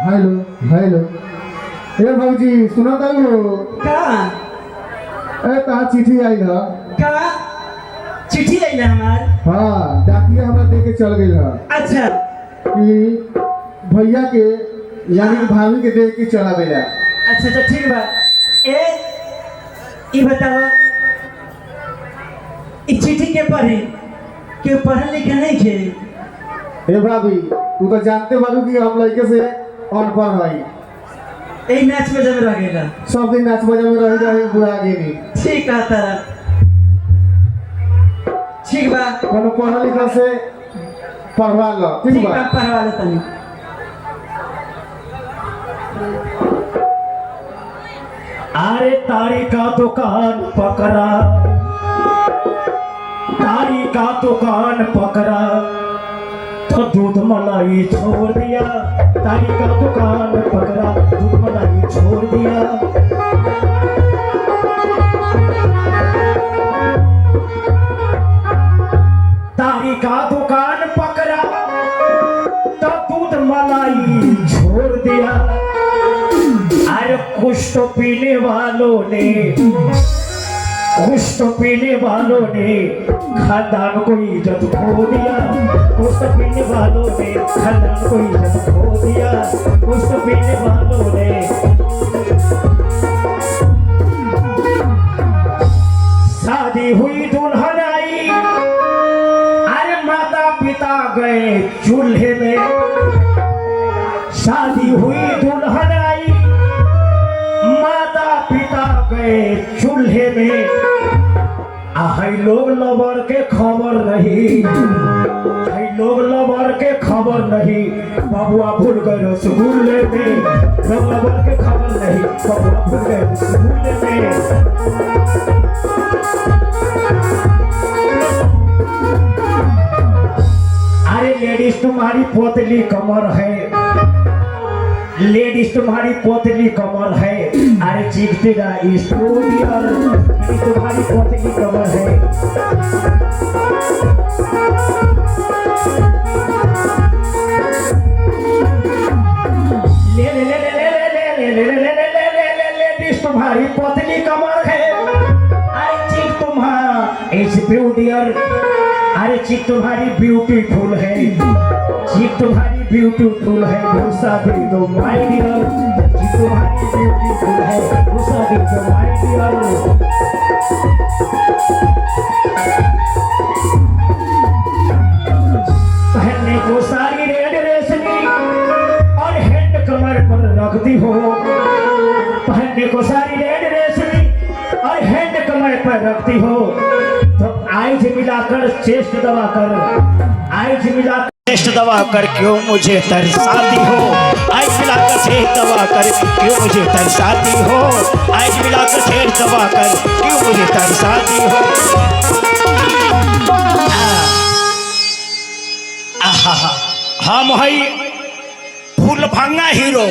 Hello hello. ए भौजी सुनो तो का ए कहा चिट्ठी आई है। का चिट्ठी आई ना हमार। हाँ डाकिया हमरा दे के चल गई है अच्छा कि भैया के यानी कि भाभी के दे के चला गया। अच्छा अच्छा ठीक बा। ए ई बताओ ई चिट्ठी के पढ़ी के पढ़ल लिखे नहीं खे। हे भाभी तू तो जानते बारू कि हम लड़के से अनपढ़ हई। ए मैच में जब रह गेला सब दिन नाच बजा में रही बुढ़ा गेनी। ठीक है तारा ठीक बा। कोनो पढ़ा लिखा से पढ़वा लो ठीक ठीक बा। बा पढ़वा ले तनी। अरे तारी का दुकान पकड़ा, तारी का दुकान पकड़ा तो दूध मलाई छोड़ दिया। तारी का दुकान पकड़ा दूध मलाई छोड़ दिया। तारी का दुकान पकड़ा तो दूध मलाई छोड़ दिया। अरे कुछ तो पीने वालों ने, कुछ तो पीने वालों ने खानदान को इज्जत खो दिया। कुछ तो पीने वालों ने खानदान को इज्जत खो दिया। कुछ तो पीने वालों ने शादी हुई दुल्हन आई, अरे माता पिता गए चूल्हे में। शादी हुई दुल्हन आई, माता पिता गए चूल्हे में। हाई लोग लवर के खबर नहीं, हाई लोग लवर के खबर नहीं। बबुआ भूल गए रसगुल्ले में। लोग लवर के खबर नहीं, बबुआ भूल गए रसगुल्ले में। अरे लेडीज तुम्हारी पोतली कमर है, लेडीज तुम्हारी पोतली कमर है। अरे चीखतेगा स्टूडियर, लेडीज तुम्हारी पोतली कमर है। ले ले ले ले ले ले ले ले ले ले ले ले ले ले लेडीज तुम्हारी पोतली कमर है। अरे चीख तुम्हारा इस ब्यूटियर, अरे चीख तुम्हारी ब्यूटीफुल है। चीख तुम्हारी ब्यूटीफुल है, भूसा दे दो माय डियर। चीख तुम्हारी ब्यूटीफुल है, भूसा दे दो माय डियर। पहनने को सारी रेड रेशमी और हैंड कमर पर रखती हो। पहनने को सारी रेड रेशमी और हैंड कमर पर रखती हो। तो आइज मिलाकर चेस्ट दबाकर, आइज मिलाकर चेस्ट दबाकर क्यों मुझे तरसाती हो। आइज मिलाकर चेस्ट दबाकर क्यों मुझे तरसाती हो। आइज मिलाकर चेस्ट दबाकर क्यों मुझे तरसाती हो। हम हई फूलभंगा हीरो,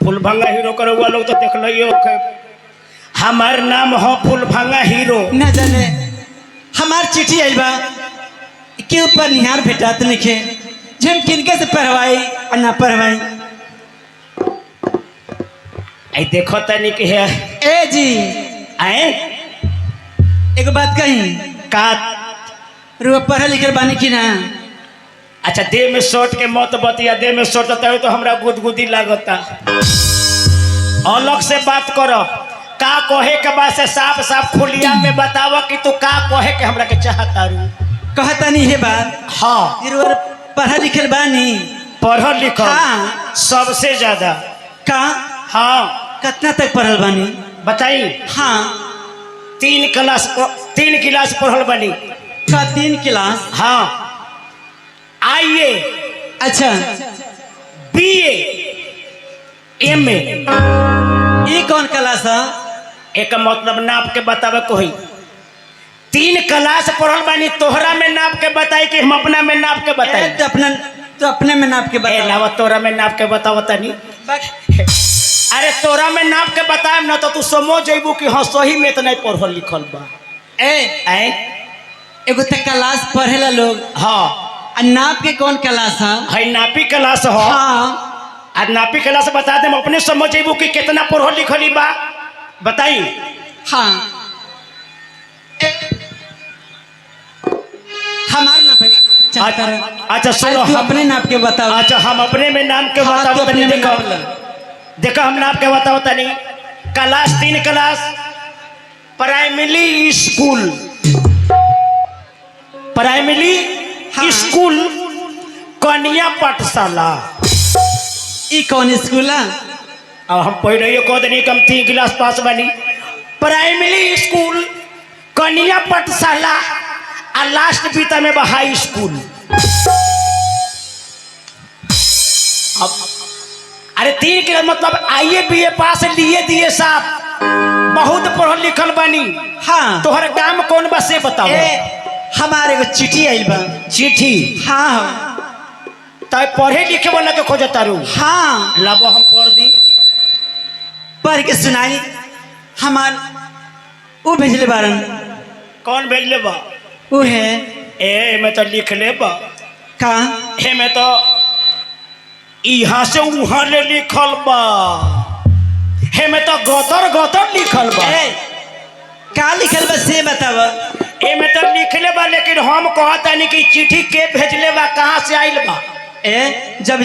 फूलभंगा हीरो करो हुआ लोग तो देख लियो। हमार नाम हो फूलभंगा हीरो। न जाने हमार चिट्ठी आई बा के ऊपर निहार भेटात लिखे जम किनके से पढ़वाई और ना पढ़वाई। आई देखो तनी के है ए जी आए एक बात कही का। रुआ पढ़े लिखे बानी की ना। अच्छा देह में शॉर्ट के मत बतिया, देह में शॉर्ट होता है तो हमरा गुदगुदी लागता। अलग से बात करो, का कहे के बाद से साफ साफ खुलिया में बतावा कि तू का कहे के हमरा के चाहता रू। कहता नहीं है बात। हाँ रुआ पढ़े लिखे बानी। पढ़ल लिखल हाँ। सबसे ज्यादा। का हाँ कितना तक पढ़ल बानी बताई। हाँ 3 क्लास पढ़ल बनी। का 3 क्लास। हाँ आईए अच्छा बीए एमए। ये कौन क्लास है। एक मतलब नाप के बतावे कोई। 3 क्लास पढ़ल बानी, तोहरा में नाप के बताई कि हम अपना में नाप के बताई। तो अपने में नाप के बता। लावा तोरा में नाप के बताओ तनी। अरे तोरा में नाप के बताए ना तो तू समझ जेबू कि हाँ सही में तो नहीं पढ़ल लिखल बा। ए एगो तक क्लास पढ़ेला लोग। हाँ नाप के कौन क्लास है। नापी क्लास हो। हाँ आज नापी कला से बता दे अपने समझ जेबू कि कितना पढ़ल लिखली बा बताई। हाँ हमार नाप है अच्छा सुनो तू अपने नाप के बताओ। अच्छा हम अपने में नाम के हाँ, बताओ तू तनी। अपने में देखो नाम ला। देखो हम नाम के बताओ तनी। क्लास 3 क्लास प्राइमरी स्कूल हाँ। स्कूल कन्या पाठशाला। ई कौन स्कूल है? अब हम पढ़ रही कह दनी कम 3 क्लास पास बनी। प्राइमरी स्कूल कन्या पाठशाला आ लास्ट बीता में हाई स्कूल। अब अरे 3 क्लास मतलब आइए बीए पास लिए दिए साहब बहुत पढ़ल लिखल बनी। हाँ तोहर काम कौन बा से बताओ। हमारे को चिट्ठी आई बा। चिट्ठी? हाँ तय पढ़े लिखे वाला के खोज तारू। हाँ लाबो हम पढ़ दी पढ़ के सुनाई। हमार वो भेजले बारन। कौन भेजले बा? वो है ए मैं तो लिख ले बा का हे मैं तो यहाँ से वहाँ ले लिखल बा। हे मैं तो गतर गतर लिखल बा। का लिखल बा से बताव। ए में तो लिखले बा लेकिन हम कहता नहीं कि चिट्ठी के भेजले बा कहाँ से आइल बा। ए जब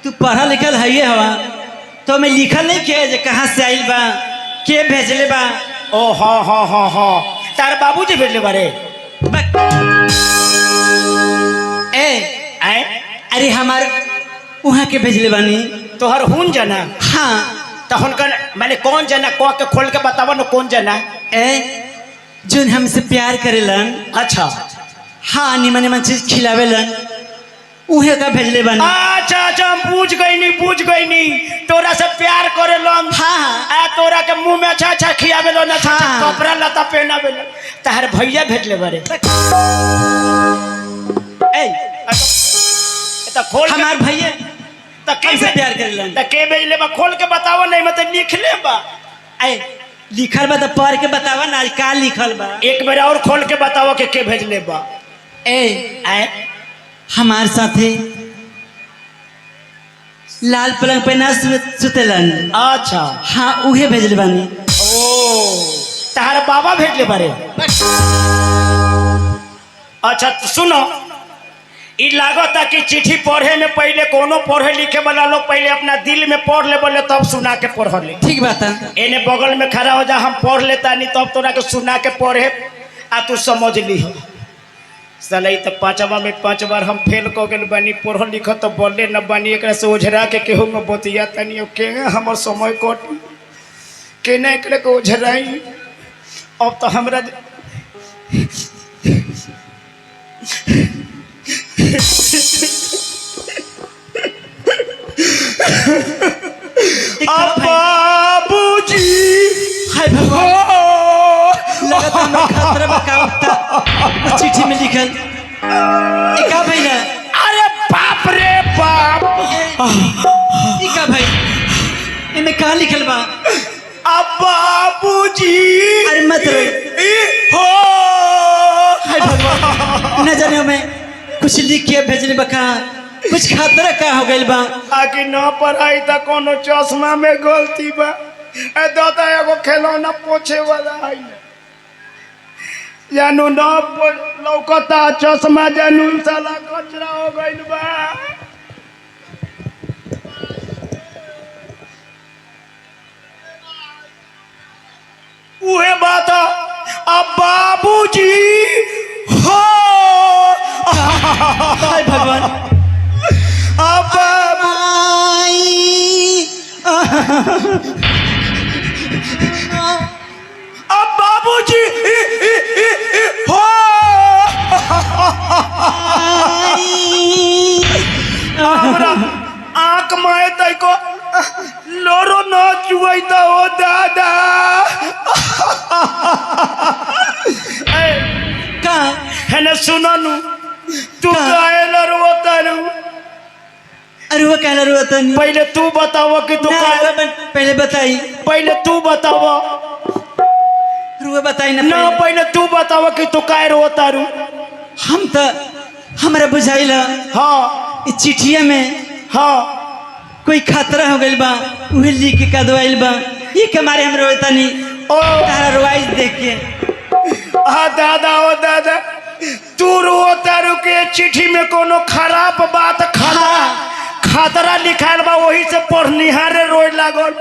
तू पढ़ा लिखल है हवा तो मैं लिखल नहीं किया जे कहाँ से आइल बा के भेजले बा। ओ हाँ हाँ हाँ हाँ तार बाबूजी भेजले बारे। ए अरे हमार वहाँ के भेजले बानी। तोहर हुन जना? हाँ तो हुनका मैंने कौन जना कह के खोल के बतावा न कौन जना। जोन हमसे प्यार करेलन। अच्छा हाँ निमन निमन चीज खिलावेलन उहे का भेजले बानी। अच्छा अच्छा हम पूछ गई नी तोरा से प्यार करेलन। हाँ आ तोरा के मुंह में अच्छा अच्छा खियावेलन अच्छा अच्छा हाँ। कपड़ा लता पहनावेलन। तार भैया भेजले बारे। तो खोल हमार भैया तो हमसे प्यार करेलन। तो के भेजले बा खोल के बताओ नहीं मतलब लिख ले बा। लिखल बा तो पढ़ के बतावा ना का लिखल बा। एक बार और खोल के बताओ के भेजले बा। हमार साथे लाल पलंग पे ना सुतेलन। अच्छा हाँ उहे भेजले बानी। ओ तार बाबा भेजले बारे। अच्छा तो सुनो ई लागता कि चिट्ठी पढ़े में पहले कोनो पढ़े लिखे वाला लोग पहले अपना दिल में पढ़ ले बोले तब सुना के पढ़ ले। ठीक बात है। एने बगल में खड़ा हो जा हम पढ़ लेता नहीं तब तोरा के सुना के पढ़े आ तू समझ ली हो। साला तो 5वां में 5 बार हम फेल कर गए बनी पढ़ लिख तो बोले न बनी एक से ओझरा के केहू में बतिया तनी के हमर समय कट के न एक के ओझराई। अब तो हमरा बाबूजी हाय भगवान लगता मैं खतरे में का वक्त चिट्ठी में लिखल ई का भइला। अरे बाप रे बाप ई का भाई इमे का लिखल बा। अब बाबूजी अरे मत रो। हो हाय भगवान न जाने में कुछ लिख के भेजले बका कुछ खतरा का हो गइल बा। आगे न पढ़ाई तो कोनो चश्मा में गलती बा। ए दादा एगो खिलौना पोछे वाला है जानू न लौकता चश्मा जानू साला कचरा हो गइल बा। उहे बात अब बाबूजी हो हाय भगवान अब अब बाबूजी हो हमरा आंख माए तई को लोरो न चुआईता हो दादा। का है न सुननु तू काहे लरवा तारू। अरे वो कहला रोतन पहले तू बताओ कि तू काहे पहले बताई। पहले तू बताओ रुआ बताई ना ना पहले तू बताओ कि तू काहे रो तारू। हम तो हमरा बुझाइल हाँ चिट्ठिया में हाँ कोई खतरा हो गइल बा उहे लिख के कदवाइल बा ये के मारे हम रोतानी ओ तारा रोवाइज देख के आ दादा ओ दादा तू रोता रुके चिट्ठी में कोनो खराब बात खतरा लिखायल बा वही से पढ़निहारे रोए लागल।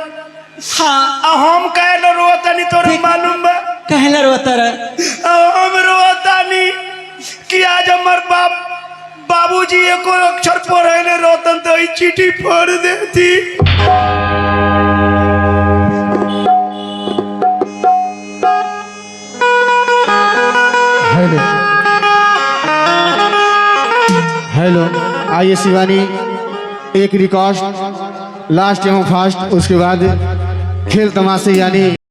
हाँ आ हम कहलो रोतानी तोरे मालूम बा कहला रोता रहा हम रोतानी कि आज हमर बाबूजी एको अक्षर पढ़े रोतन तो ई चिट्ठी पढ़ देती। हेलो हेलो आइए शिवानी, एक रिक्वेस्ट लास्ट एवं फास्ट, उसके बाद खेल तमाशे यानी